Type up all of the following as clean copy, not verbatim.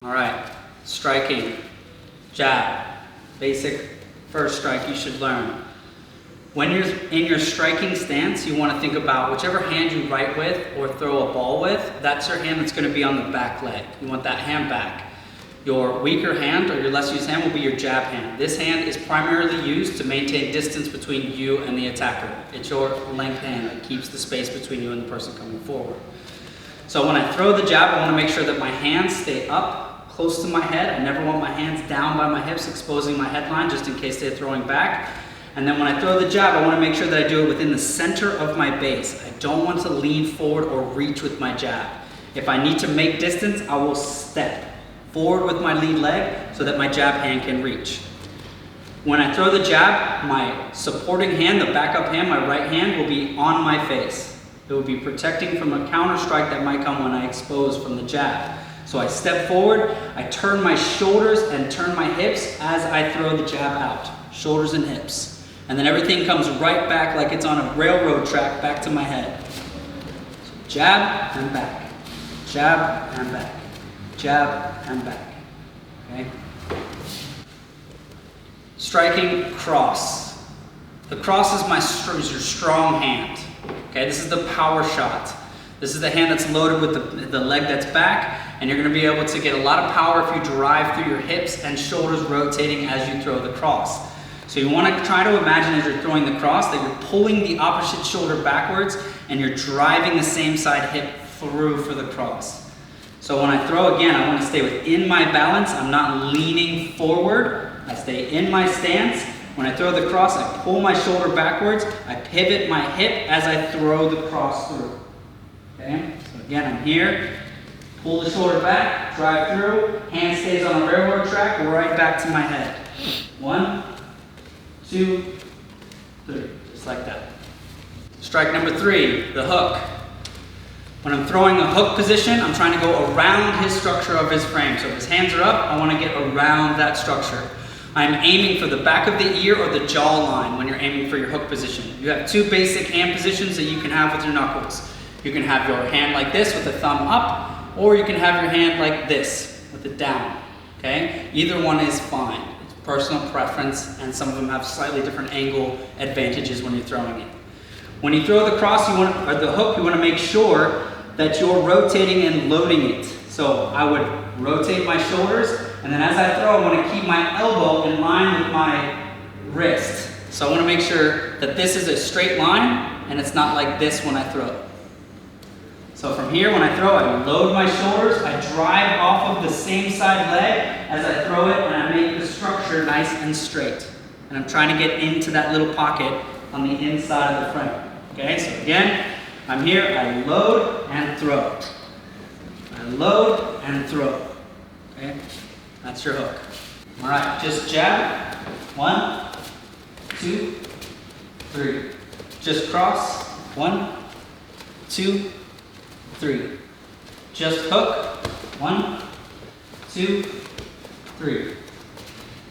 All right, striking, jab, basic first strike you should learn. When you're in your striking stance, you want to think about whichever hand you right with or throw a ball with, that's your hand that's going to be on the back leg. You want that hand back. Your weaker hand or your less used hand will be your jab hand. This hand is primarily used to maintain distance between you and the attacker. It's your length hand that keeps the space between you and the person coming forward. So when I throw the jab, I want to make sure that my hands stay up close to my head. I never want my hands down by my hips, exposing my headline just in case they're throwing back. And then when I throw the jab, I want to make sure that I do it within the center of my base. I don't want to lean forward or reach with my jab. If I need to make distance, I will step forward with my lead leg so that my jab hand can reach. When I throw the jab, my supporting hand, the backup hand, my right hand, will be on my face. It will be protecting from a counter strike that might come when I expose from the jab. So I step forward, I turn my shoulders and turn my hips as I throw the jab out. Shoulders and hips. And then everything comes right back like it's on a railroad track back to my head. So jab and back. Jab and back. Jab and back. Okay? Striking cross. The cross is your strong hand. Okay, this is the power shot. This is the hand that's loaded with the leg that's back, and you're going to be able to get a lot of power if you drive through your hips and shoulders rotating as you throw the cross. So you want to try to imagine as you're throwing the cross that you're pulling the opposite shoulder backwards and you're driving the same side hip through for the cross. So when I throw again, I want to stay within my balance. I'm not leaning forward. I stay in my stance. When I throw the cross, I pull my shoulder backwards. I pivot my hip as I throw the cross through. Okay? So again, I'm here. Pull the shoulder back, drive through. Hand stays on a railroad track, right back to my head. 1, 2, 3, just like that. Strike number 3, the hook. When I'm throwing a hook position, I'm trying to go around his structure of his frame. So if his hands are up, I want to get around that structure. I'm aiming for the back of the ear or the jaw line when you're aiming for your hook position. You have 2 basic hand positions that you can have with your knuckles. You can have your hand like this with the thumb up, or you can have your hand like this with it down. Okay? Either one is fine. Personal preference, and some of them have slightly different angle advantages when you're throwing it. When you throw the cross, or the hook, you want to make sure that you're rotating and loading it. So I would rotate my shoulders, and then as I throw, I want to keep my elbow in line with my wrist. So I want to make sure that this is a straight line, and it's not like this when I throw. So from here, when I throw, I load my shoulders, I drive off of the same side leg as I throw it, and I make the structure nice and straight. And I'm trying to get into that little pocket on the inside of the frame. Okay, so again, I'm here, I load and throw. I load and throw. Okay, that's your hook. All right, just jab. 1, 2, 3. Just cross. 1, 2, 3. Just hook. 1, 2, 3.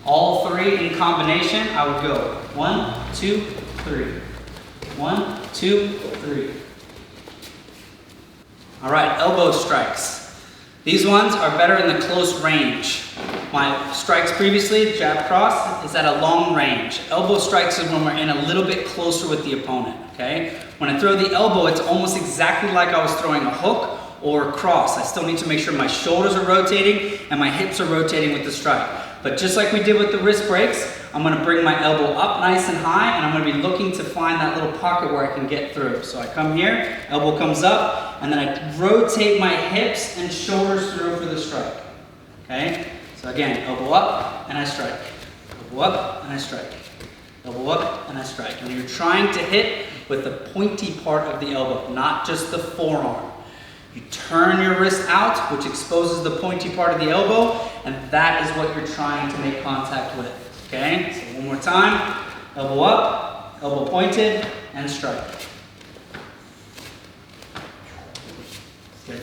All 3 in combination, I would go 1, 2, 3. 1, 2, 3. All right, elbow strikes. These ones are better in the close range. My strikes previously, jab cross, is at a long range. Elbow strikes is when we're in a little bit closer with the opponent, okay? When I throw the elbow, it's almost exactly like I was throwing a hook or a cross. I still need to make sure my shoulders are rotating and my hips are rotating with the strike. But just like we did with the wrist breaks, I'm going to bring my elbow up nice and high, and I'm going to be looking to find that little pocket where I can get through. So I come here, elbow comes up, and then I rotate my hips and shoulders through for the strike. Okay? So again, elbow up, and I strike. Elbow up, and I strike. Elbow up, and I strike. And you're trying to hit with the pointy part of the elbow, not just the forearm. You turn your wrist out, which exposes the pointy part of the elbow, and that is what you're trying to make contact with. Okay, so one more time. Elbow up, elbow pointed, and strike. Good.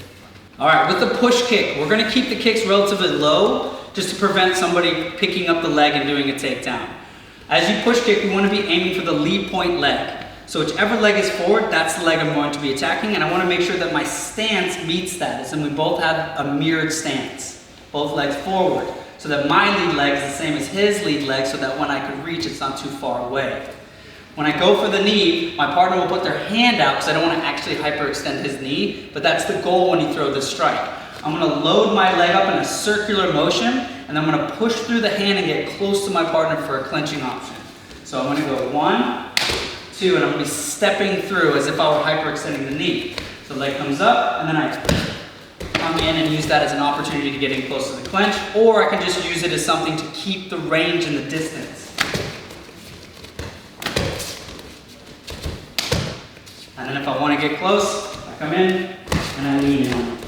All right, with the push kick, we're going to keep the kicks relatively low just to prevent somebody picking up the leg and doing a takedown. As you push kick, you want to be aiming for the lead point leg. So whichever leg is forward, that's the leg I'm going to be attacking, and I want to make sure that my stance meets that, and we both have a mirrored stance. both legs forward, so that my lead leg is the same as his lead leg, so that when I can reach, it's not too far away. When I go for the knee, my partner will put their hand out because I don't want to actually hyperextend his knee, but that's the goal when you throw this strike. I'm going to load my leg up in a circular motion, and I'm going to push through the hand and get close to my partner for a clinching option. So I'm going to go 1, 2, and I'm going to be stepping through as if I were hyperextending the knee. So the leg comes up, and then I come in and use that as an opportunity to get in close to the clinch, or I can just use it as something to keep the range and the distance. And then if I want to get close, I come in and I lean in.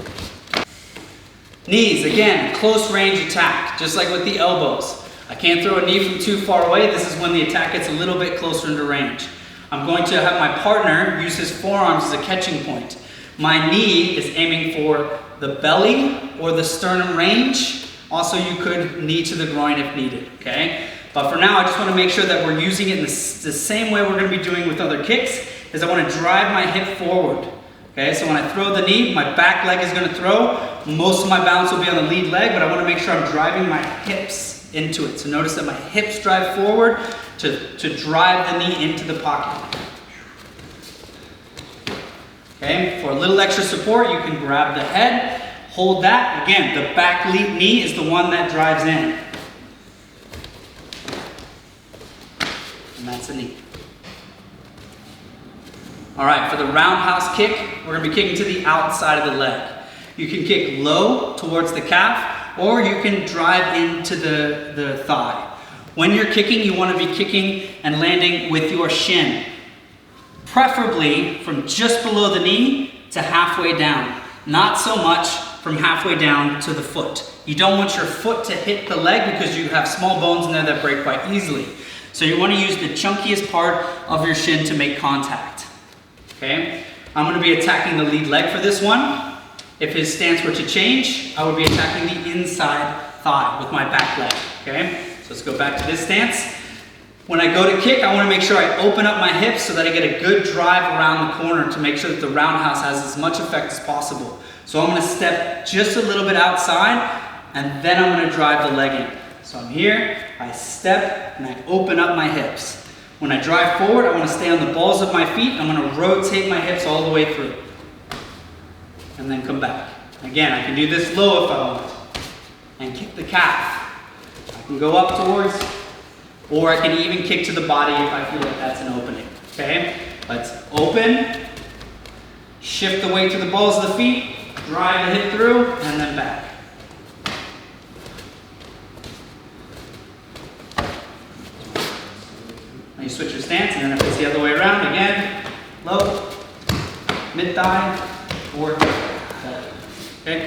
Knees, again, close range attack, just like with the elbows. I can't throw a knee from too far away. This is when the attack gets a little bit closer into range. I'm going to have my partner use his forearms as a catching point. My knee is aiming for the belly or the sternum range. Also, you could knee to the groin if needed, okay? But for now, I just want to make sure that we're using it in the same way we're going to be doing with other kicks, is I want to drive my hip forward. Okay, so when I throw the knee, my back leg is going to throw. Most of my balance will be on the lead leg, but I want to make sure I'm driving my hips into it. So notice that my hips drive forward to drive the knee into the pocket. Okay, for a little extra support, you can grab the head, hold that. Again, the back knee is the one that drives in. And that's the knee. All right, for the roundhouse kick, we're going to be kicking to the outside of the leg. You can kick low towards the calf, or you can drive into the thigh. When you're kicking, you want to be kicking and landing with your shin, preferably from just below the knee to halfway down. Not so much from halfway down to the foot. You don't want your foot to hit the leg because you have small bones in there that break quite easily. So you want to use the chunkiest part of your shin to make contact. Okay, I'm going to be attacking the lead leg for this one. If his stance were to change, I would be attacking the inside thigh with my back leg. Okay, so let's go back to this stance. When I go to kick, I want to make sure I open up my hips so that I get a good drive around the corner to make sure that the roundhouse has as much effect as possible. So I'm going to step just a little bit outside, and then I'm going to drive the leg in. So I'm here, I step, and I open up my hips. When I drive forward, I want to stay on the balls of my feet. I'm going to rotate my hips all the way through. And then come back. Again, I can do this low if I want. And kick the calf. I can go up towards, or I can even kick to the body if I feel like that's an opening. Okay? Let's open, shift the weight to the balls of the feet, drive the hip through, and then back. You switch your stance, and then if it's the other way around, again, low, mid-thigh, or belly. Okay?